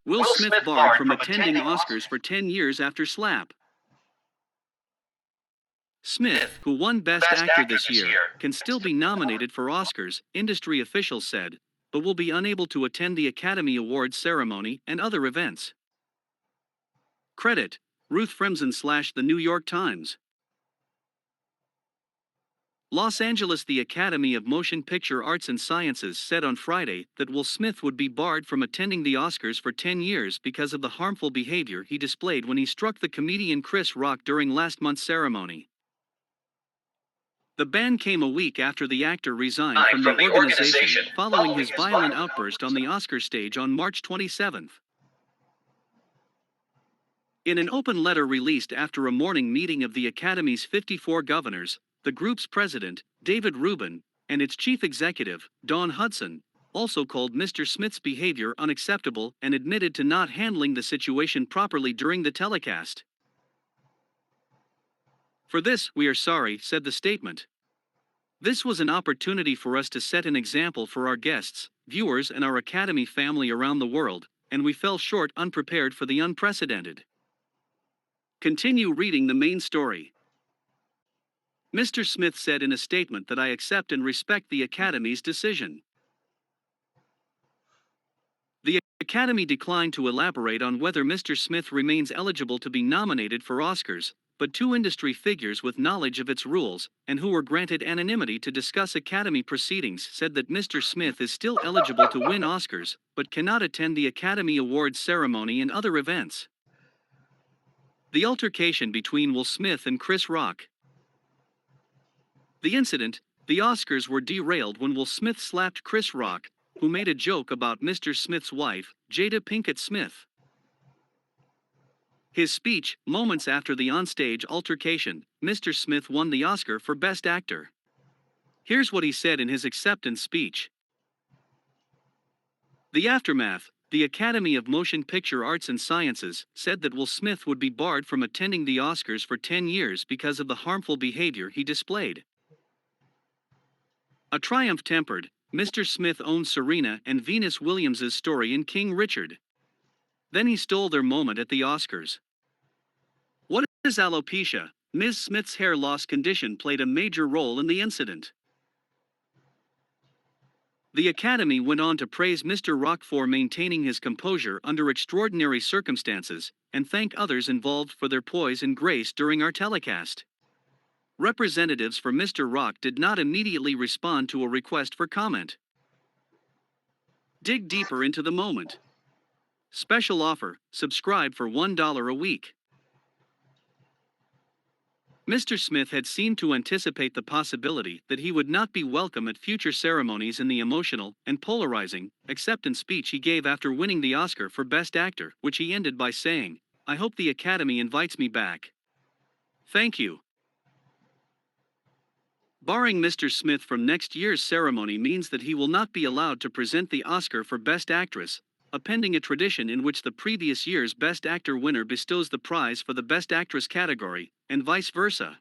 Will Smith barred from attending Oscars for 10 years after slap. Smith, who won Best Actor this year, can still be nominated for Oscars, industry officials said, but will be unable to attend the Academy Awards ceremony and other events. Credit: Ruth Fremson / The New York Times. Los Angeles. The Academy of Motion Picture Arts and Sciences said on Friday that Will Smith would be barred from attending the Oscars for 10 years because of the harmful behavior he displayed when he struck the comedian Chris Rock during last month's ceremony. The ban came a week after the actor resigned from the organization following his violent outburst on the Oscar stage on March 27. In an open letter released after a morning meeting of the Academy's 54 governors, the group's president, David Rubin, and its chief executive, Dawn Hudson, also called Mr. Smith's behavior unacceptable and admitted to not handling the situation properly during the telecast. "For this, we are sorry," said the statement. "This was an opportunity for us to set an example for our guests, viewers, and our Academy family around the world, and we fell short unprepared for the unprecedented." Continue reading the main story. Mr. Smith said in a statement that I accept and respect the Academy's decision. The Academy declined to elaborate on whether Mr. Smith remains eligible to be nominated for Oscars, but two industry figures with knowledge of its rules, and who were granted anonymity to discuss Academy proceedings, said that Mr. Smith is still eligible to win Oscars, but cannot attend the Academy Awards ceremony and other events. The altercation between Will Smith and Chris Rock. The incident, the Oscars, were derailed when Will Smith slapped Chris Rock, who made a joke about Mr. Smith's wife, Jada Pinkett Smith. His speech, moments after the onstage altercation, Mr. Smith won the Oscar for Best Actor. Here's what he said in his acceptance speech. The aftermath: the Academy of Motion Picture Arts and Sciences said that Will Smith would be barred from attending the Oscars for 10 years because of the harmful behavior he displayed. A triumph tempered. Mr. Smith owned Serena and Venus Williams' story in King Richard. Then he stole their moment at the Oscars. What is alopecia? Ms. Smith's hair loss condition played a major role in the incident. The Academy went on to praise Mr. Rock for maintaining his composure under extraordinary circumstances, and thank others involved for their poise and grace during our telecast. Representatives for Mr. Rock did not immediately respond to a request for comment. Dig deeper into the moment. Special offer: subscribe for $1 a week. Mr. Smith had seemed to anticipate the possibility that he would not be welcome at future ceremonies in the emotional and polarizing acceptance speech he gave after winning the Oscar for Best Actor, which he ended by saying, "I hope the Academy invites me back. Thank you." Barring Mr. Smith from next year's ceremony means that he will not be allowed to present the Oscar for Best Actress, appending a tradition in which the previous year's Best Actor winner bestows the prize for the Best Actress category, and vice versa.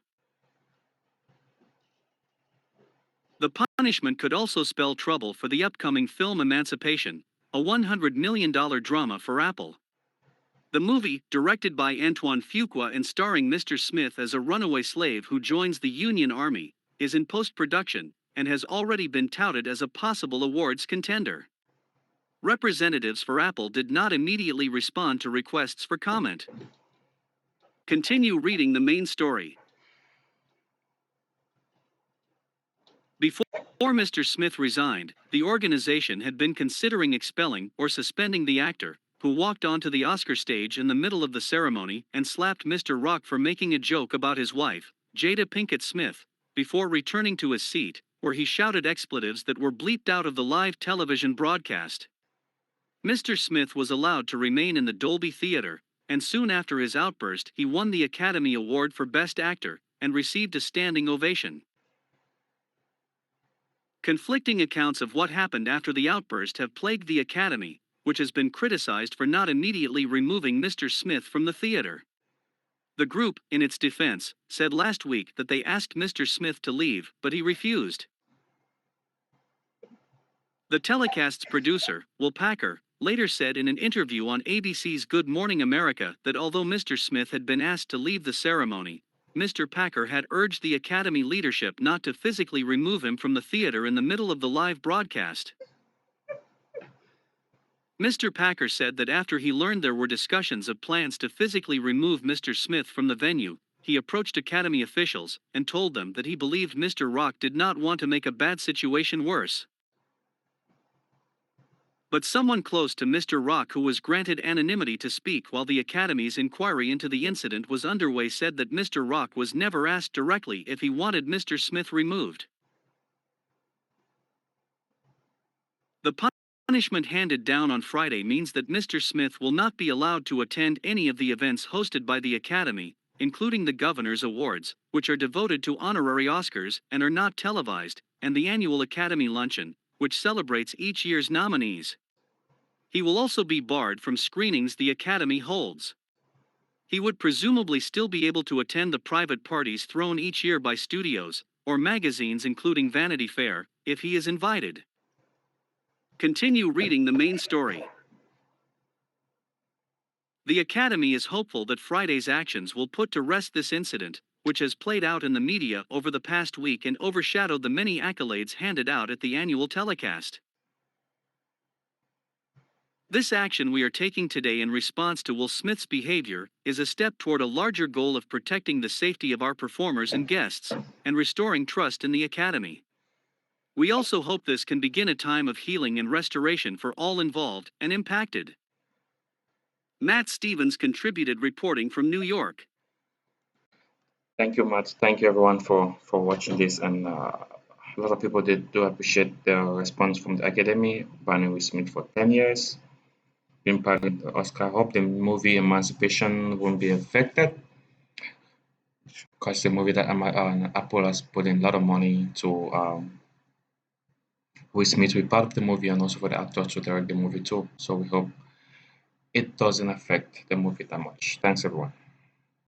The punishment could also spell trouble for the upcoming film Emancipation, a $100 million drama for Apple. The movie, directed by Antoine Fuqua and starring Mr. Smith as a runaway slave who joins the Union Army, is in post-production, and has already been touted as a possible awards contender. Representatives for Apple did not immediately respond to requests for comment. Continue reading the main story. Before Mr. Smith resigned, the organization had been considering expelling or suspending the actor, who walked onto the Oscar stage in the middle of the ceremony and slapped Mr. Rock for making a joke about his wife, Jada Pinkett Smith, before returning to his seat, where he shouted expletives that were bleeped out of the live television broadcast. Mr. Smith was allowed to remain in the Dolby Theater, and soon after his outburst he won the Academy Award for Best Actor, and received a standing ovation. Conflicting accounts of what happened after the outburst have plagued the Academy, which has been criticized for not immediately removing Mr. Smith from the theater. The group, in its defense, said last week that they asked Mr. Smith to leave, but he refused. The telecast's producer, Will Packer, later said in an interview on ABC's Good Morning America that although Mr. Smith had been asked to leave the ceremony, Mr. Packer had urged the Academy leadership not to physically remove him from the theater in the middle of the live broadcast. Mr. Packer said that after he learned there were discussions of plans to physically remove Mr. Smith from the venue, he approached Academy officials and told them that he believed Mr. Rock did not want to make a bad situation worse. But someone close to Mr. Rock who was granted anonymity to speak while the Academy's inquiry into the incident was underway said that Mr. Rock was never asked directly if he wanted Mr. Smith removed. The punishment handed down on Friday means that Mr. Smith will not be allowed to attend any of the events hosted by the Academy, including the Governor's Awards, which are devoted to honorary Oscars and are not televised, and the annual Academy Luncheon, which celebrates each year's nominees. He will also be barred from screenings the Academy holds. He would presumably still be able to attend the private parties thrown each year by studios or magazines including Vanity Fair, if he is invited. Continue reading the main story. The Academy is hopeful that Friday's actions will put to rest this incident, which has played out in the media over the past week and overshadowed the many accolades handed out at the annual telecast. This action we are taking today in response to Will Smith's behavior is a step toward a larger goal of protecting the safety of our performers and guests, and restoring trust in the Academy. We also hope this can begin a time of healing and restoration for all involved and impacted. Matt Stevens contributed reporting from New York. Thank you much. Thank you everyone for watching this, and a lot of people do appreciate the response from the Academy banning Will Smith for 10 years. Being part of the Oscar. I hope the movie Emancipation won't be affected, because the movie that Apple has put in a lot of money to Will Smith to be part of the movie, and also for the actors to direct the movie too. So we hope it doesn't affect the movie that much. Thanks everyone.